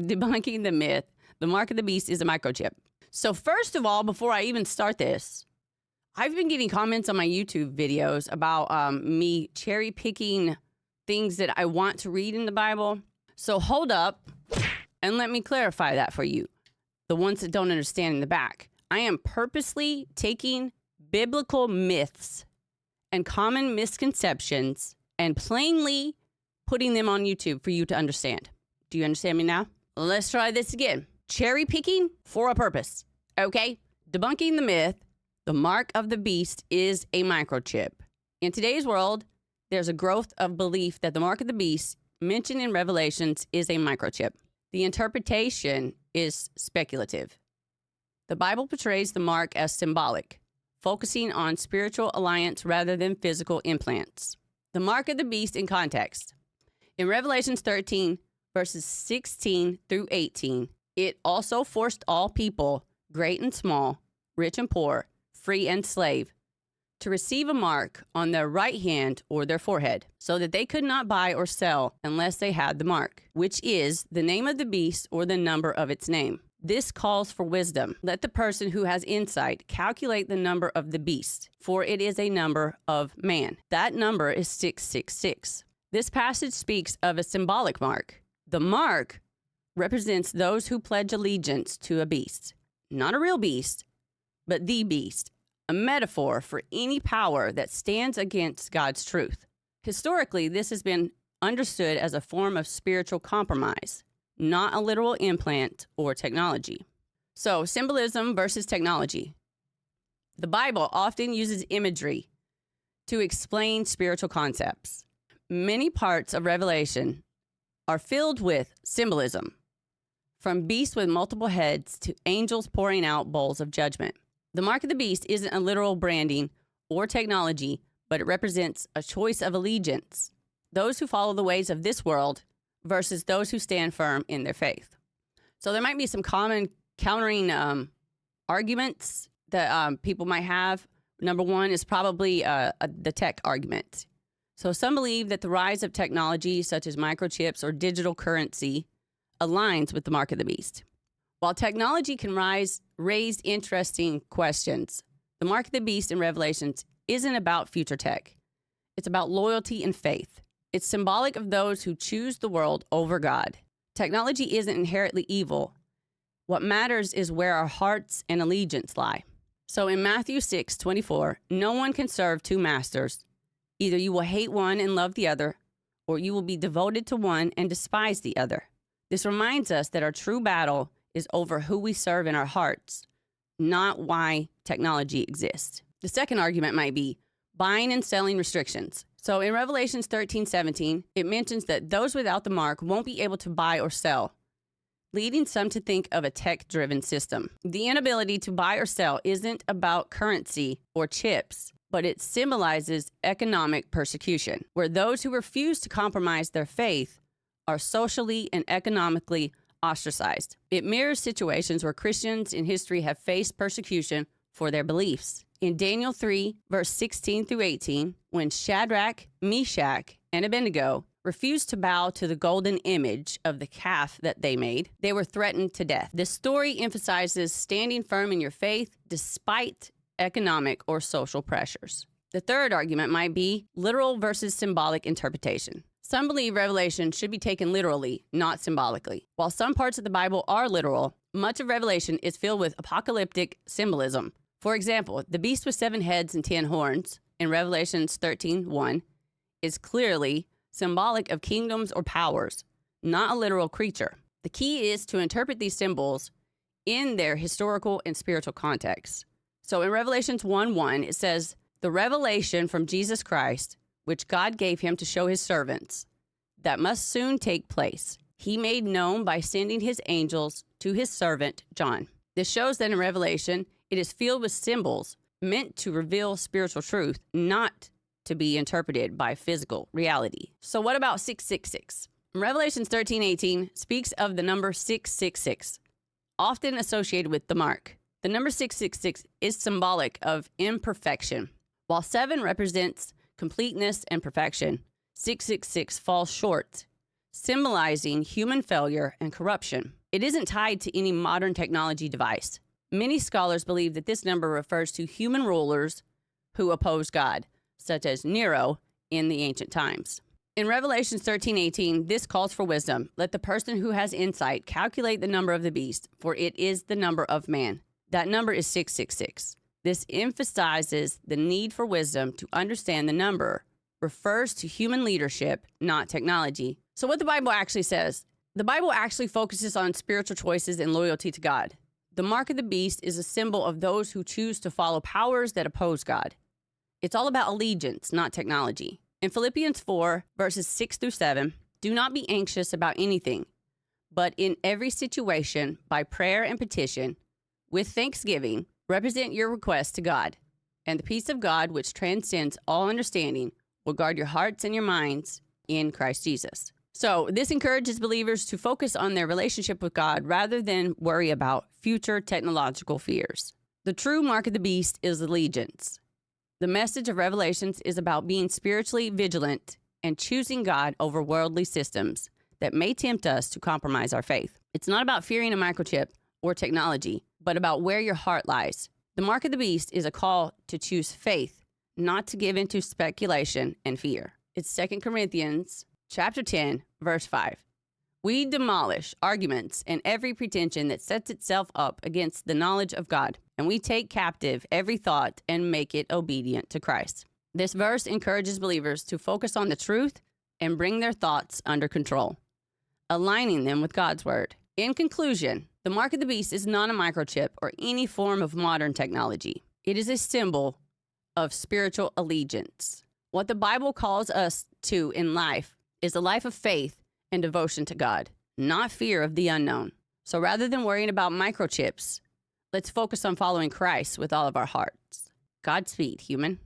Debunking the myth, the mark of the beast is a microchip. So first of all, before I even start this, I've been getting comments on my YouTube videos about me cherry picking things that I want to read in the Bible. So hold up and let me clarify that for you, the ones that don't understand in the back. I am purposely taking biblical myths and common misconceptions and plainly putting them on YouTube for you to understand. Do you understand me now? Let's try this again. Cherry picking for a purpose, okay? Debunking the myth, the mark of the beast is a microchip. In today's world, there's a growth of belief that the mark of the beast mentioned in Revelations is a microchip. The interpretation is speculative. The Bible portrays the mark as symbolic, focusing on spiritual alliance rather than physical implants. The mark of the beast in context. In Revelations 13, verses 16 through 18, it also forced all people, great and small, rich and poor, free and slave, to receive a mark on their right hand or their forehead, so that they could not buy or sell unless they had the mark, which is the name of the beast or the number of its name. This calls for wisdom. Let the person who has insight calculate the number of the beast, for it is a number of man. That number is 666. This passage speaks of a symbolic mark. The mark represents those who pledge allegiance to a beast. Not a real beast, but the beast, a metaphor for any power that stands against God's truth. Historically, this has been understood as a form of spiritual compromise, not a literal implant or technology. So, symbolism versus technology. The Bible often uses imagery to explain spiritual concepts. Many parts of Revelation are filled with symbolism, from beasts with multiple heads to angels pouring out bowls of judgment. The mark of the beast isn't a literal branding or technology, but it represents a choice of allegiance. Those who follow the ways of this world versus those who stand firm in their faith. So there might be some common countering arguments that people might have. Number one is probably the tech argument. So some believe that the rise of technology such as microchips or digital currency aligns with the mark of the beast. While technology can raise interesting questions, the mark of the beast in Revelations isn't about future tech. It's about loyalty and faith. It's symbolic of those who choose the world over God. Technology isn't inherently evil. What matters is where our hearts and allegiance lie. So in Matthew 6:24, no one can serve two masters. Either you will hate one and love the other, or you will be devoted to one and despise the other. This reminds us that our true battle is over who we serve in our hearts, not why technology exists. The second argument might be buying and selling restrictions. So in Revelations 13:17, it mentions that those without the mark won't be able to buy or sell, leading some to think of a tech-driven system. The inability to buy or sell isn't about currency or chips, but it symbolizes economic persecution, where those who refuse to compromise their faith are socially and economically ostracized. It mirrors situations where Christians in history have faced persecution for their beliefs. In Daniel 3, verse 16 through 18, when Shadrach, Meshach, and Abednego refused to bow to the golden image of the calf that they made, they were threatened to death. This story emphasizes standing firm in your faith despite economic or social pressures. The third argument might be literal versus symbolic interpretation. Some believe Revelation should be taken literally, not symbolically. While some parts of the Bible are literal, much of Revelation is filled with apocalyptic symbolism. For example, the beast with 7 heads and 10 horns in Revelations 13:1 is clearly symbolic of kingdoms or powers, not a literal creature. The key is to interpret these symbols in their historical and spiritual context. So in Revelations 1:1, it says, "The revelation from Jesus Christ, which God gave him to show his servants, that must soon take place. He made known by sending his angels to his servant John." This shows that in Revelation, it is filled with symbols meant to reveal spiritual truth, not to be interpreted by physical reality. So what about 666? Revelations 13:18 speaks of the number 666, often associated with the mark. The number 666 is symbolic of imperfection. While 7 represents completeness and perfection, 666 falls short, symbolizing human failure and corruption. It isn't tied to any modern technology device. Many scholars believe that this number refers to human rulers who opposed God, such as Nero in the ancient times. In Revelation 13:18, this calls for wisdom. Let the person who has insight calculate the number of the beast, for it is the number of man. That number is 666. This emphasizes the need for wisdom to understand the number refers to human leadership, not technology. So what the Bible actually says, the Bible actually focuses on spiritual choices and loyalty to God. The mark of the beast is a symbol of those who choose to follow powers that oppose God. It's all about allegiance, not technology. In Philippians 4, verses 6 through 7, do not be anxious about anything, but in every situation, by prayer and petition, with thanksgiving, represent your requests to God. And the peace of God, which transcends all understanding, will guard your hearts and your minds in Christ Jesus. So this encourages believers to focus on their relationship with God rather than worry about future technological fears. The true mark of the beast is allegiance. The message of Revelations is about being spiritually vigilant and choosing God over worldly systems that may tempt us to compromise our faith. It's not about fearing a microchip or technology, but about where your heart lies. The mark of the beast is a call to choose faith, not to give into speculation and fear. It's 2 Corinthians chapter 10, verse 5. We demolish arguments and every pretension that sets itself up against the knowledge of God, and we take captive every thought and make it obedient to Christ. This verse encourages believers to focus on the truth and bring their thoughts under control, aligning them with God's word. In conclusion, the mark of the beast is not a microchip or any form of modern technology. It is a symbol of spiritual allegiance. What the Bible calls us to in life is a life of faith and devotion to God, not fear of the unknown. So rather than worrying about microchips, let's focus on following Christ with all of our hearts. Godspeed, human.